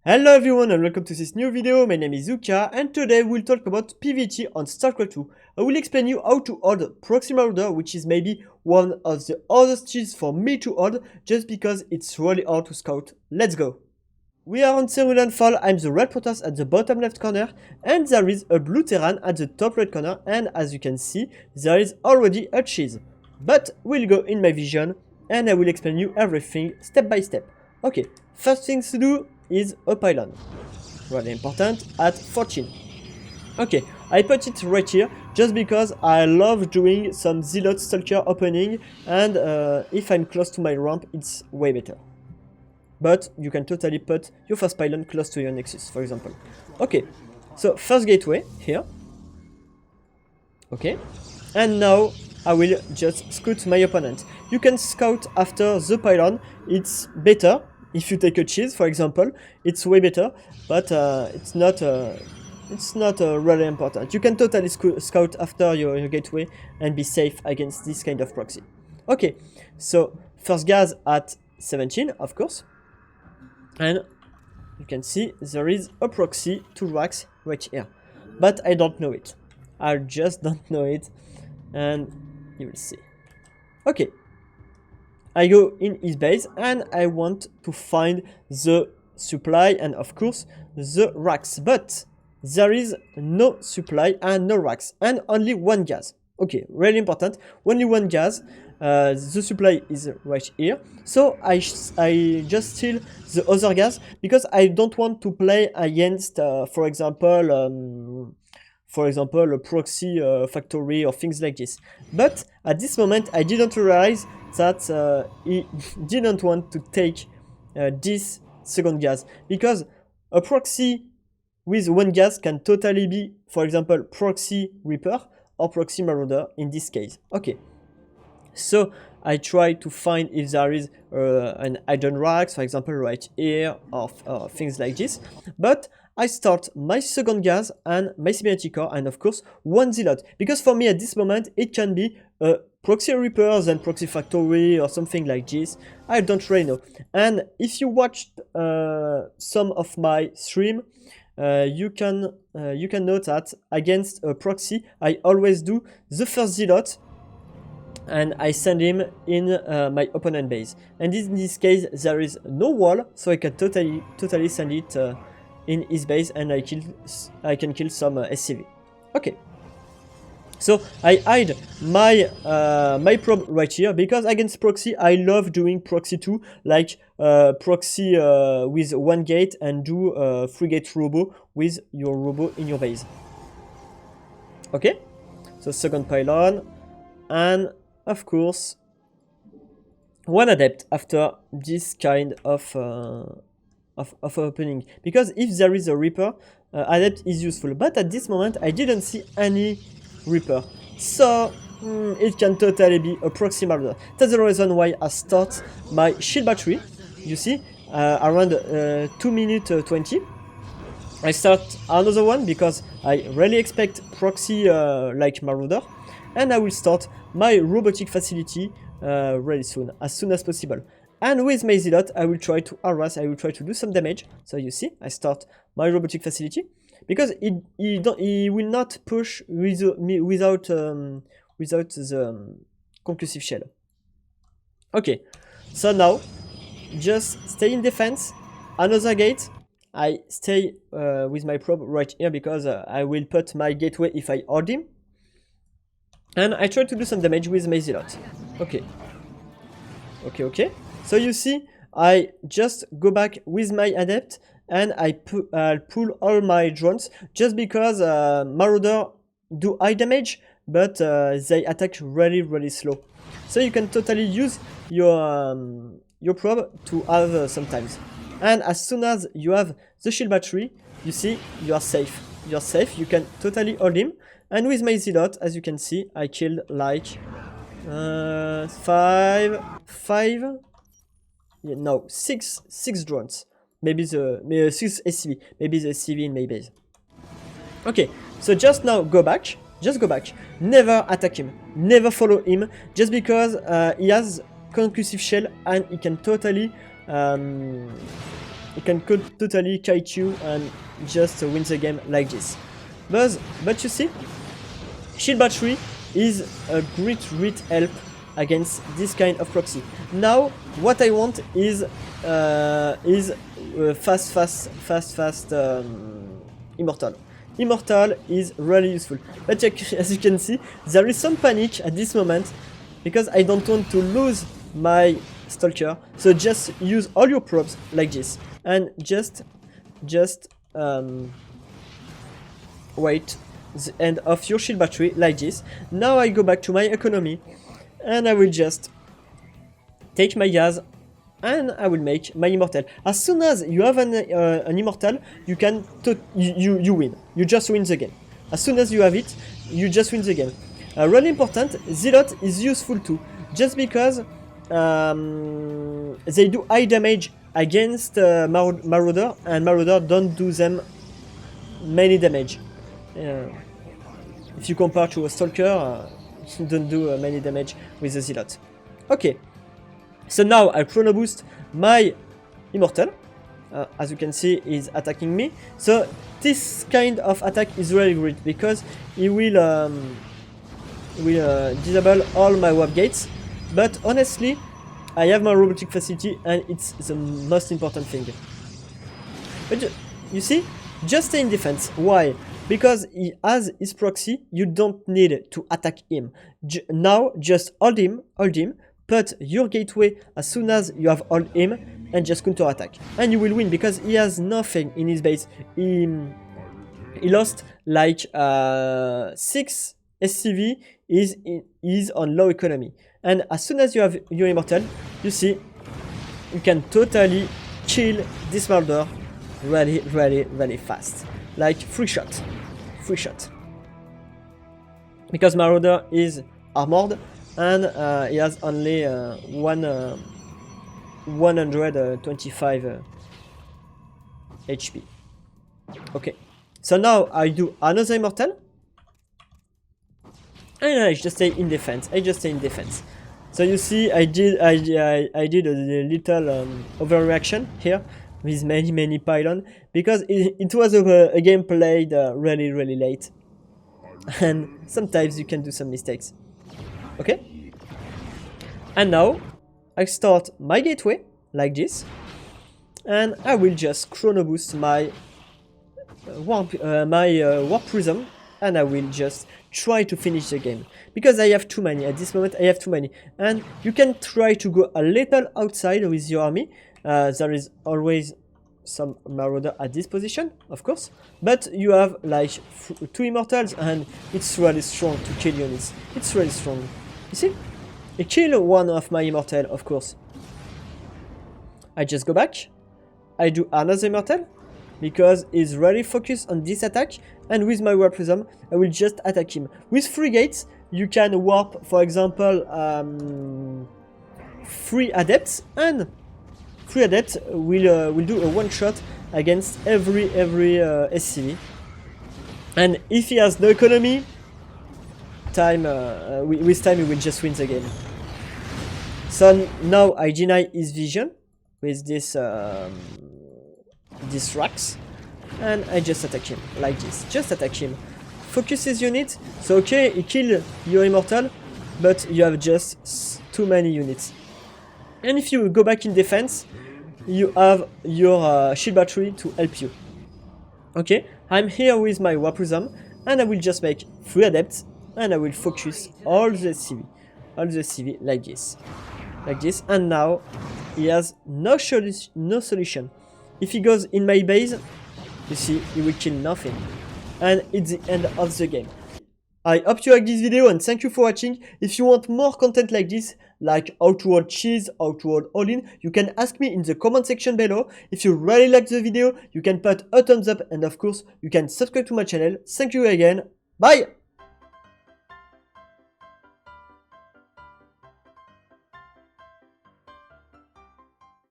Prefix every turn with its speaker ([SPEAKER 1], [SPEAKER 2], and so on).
[SPEAKER 1] Hello everyone and welcome to this new video. My name is Zuka and today we'll talk about PvT on StarCraft 2. I will explain you how to hold PROXY Marauder, which is maybe one of the hardest cheats for me to hold just because it's really hard to scout. Let's go! We are on Cerulean Fall. I'm the red Protoss at the bottom left corner and there is a blue terran at the top right corner, and as you can see there is already a cheese. But we'll go in my vision and I will explain you everything step by step. Okay, first things to do is a pylon, really important, at 14. Okay, I put it right here just because I love doing some zealot stalker opening, and if I'm close to my ramp it's way better. But you can totally put your first pylon close to your nexus, for example. Okay, so first gateway here. Okay, and now I will just scout my opponent. You can scout after the pylon, it's better. If you take a cheese, for example, it's way better, but it's not really important. You can totally scout after your gateway and be safe against this kind of proxy. Okay, so first gas at 17, of course, and you can see there is a proxy to racks right here, but I don't know it. I just don't know it, and you will see. Okay. I go in his base and I want to find the supply and of course the racks, but there is no supply and no racks and only one gas. Okay, really important, only one gas. The supply is right here, so I just steal the other gas because I don't want to play against for example a proxy factory or things like this. But at this moment I didn't realize that he didn't want to take this second gas, because a proxy with one gas can totally be, for example, proxy reaper or proxy marauder in this case. Okay, so I try to find if there is an hidden racks, for example, right here, or things like this, but I start my second gas and my cybernetic core and of course one zealot, because for me at this moment it can be a proxy reaper and proxy factory or something like this. I don't really know. And if you watched some of my stream, you can note that against a proxy I always do the first zealot and I send him in my opponent base, and in this case there is no wall, so I can totally send it in his base and I can kill some SCV. Okay, so I hide my my probe right here because against proxy I love doing proxy 2, like proxy with one gate and do 3 gate robo with your robo in your base. Okay, so second pylon and of course one adept after this kind of opening, because if there is a reaper, adept is useful, but at this moment I didn't see any reaper, so it can totally be a proxy marauder. That's the reason why I start my shield battery. You see, around 2 minutes 20 I start another one because I really expect proxy like marauder, and I will start my robotic facility really soon as possible. And with my zealot, I will try to harass, I will try to do some damage. So you see, I start my robotic facility because he will not push without the conclusive shell. Okay, so now just stay in defense. Another gate. I stay with my probe right here because I will put my gateway if I hold him. And I try to do some damage with my zealot. Okay. Okay. So you see, I just go back with my adept and I pull all my drones just because marauder do high damage, but they attack really slow. So you can totally use your probe to have sometimes. And as soon as you have the shield battery, you see, you are safe. You're safe, you can totally hold him. And with my zealot, as you can see, I killed like 6 drones. Maybe 6 SCV. Maybe the SCV in my base. Okay, so just now go back. Just go back. Never attack him. Never follow him. Just because he has conclusive shell and he can totally totally kite you and just win the game like this. But you see, shield battery is a great help against this kind of proxy. Now what I want is fast immortal. Immortal is really useful, but as you can see, there is some panic at this moment because I don't want to lose my stalker. So just use all your probes like this and just wait the end of your shield battery like this. Now I go back to my economy and I will just take my gas and I will make my immortal. As soon as you have an immortal, you can you win. You just win the game. As soon as you have it, you just win the game. Really important, zealot is useful too, just because they do high damage against marauder, and marauder don't do them many damage. If you compare to a stalker, you don't do many damage with the zealot. Okay. So now I chrono boost my immortal. As you can see, he's attacking me. So this kind of attack is really great because he will disable all my warp gates. But honestly, I have my robotic facility and it's the most important thing. But you see, just stay in defense. Why? Because he has his proxy, you don't need to attack him. Now just hold him. Put your gateway as soon as you have hold him and just counter attack, and you will win because he has nothing in his base. He lost like 6 SCV, is on low economy, and as soon as you have your immortal, you see you can totally kill this marauder really fast, like free shot, because marauder is armored. And he has only 125 HP. Okay, so now I do another immortal, and I just stay in defense. So you see, I did a little overreaction here with many pylon because it was a game played really late, and sometimes you can do some mistakes. Okay, and now I start my gateway like this, and I will just chrono boost my warp prism, and I will just try to finish the game because I have too many at this moment. I have too many, and you can try to go a little outside with your army. There is always some marauder at this position, of course, but you have like 2 immortals, and it's really strong to kill units. It's really strong. You see? I kill one of my immortal, of course. I just go back. I do another immortal because he's really focused on this attack, and with my warp prism, I will just attack him. With 3 gates, you can warp, for example, 3 adepts, and 3 adepts will do a one shot against every SCV. And if he has no economy, with time he will just win the game. So now I deny his vision with this racks, and I just attack him like this. Just attack him. Focus his unit. So okay, he killed your immortal, but you have just too many units. And if you go back in defense, you have your shield battery to help you. Okay, I'm here with my warp prism, and I will just make 3 adepts, and I will focus all the CV like this, and now he has no solution. If he goes in my base, you see, he will kill nothing, and it's the end of the game. I hope you like this video, and thank you for watching. If you want more content like this, like how to hold cheese, how to hold all-in, you can ask me in the comment section below. If you really like the video, you can put a thumbs up, and of course, you can subscribe to my channel. Thank you again. Bye!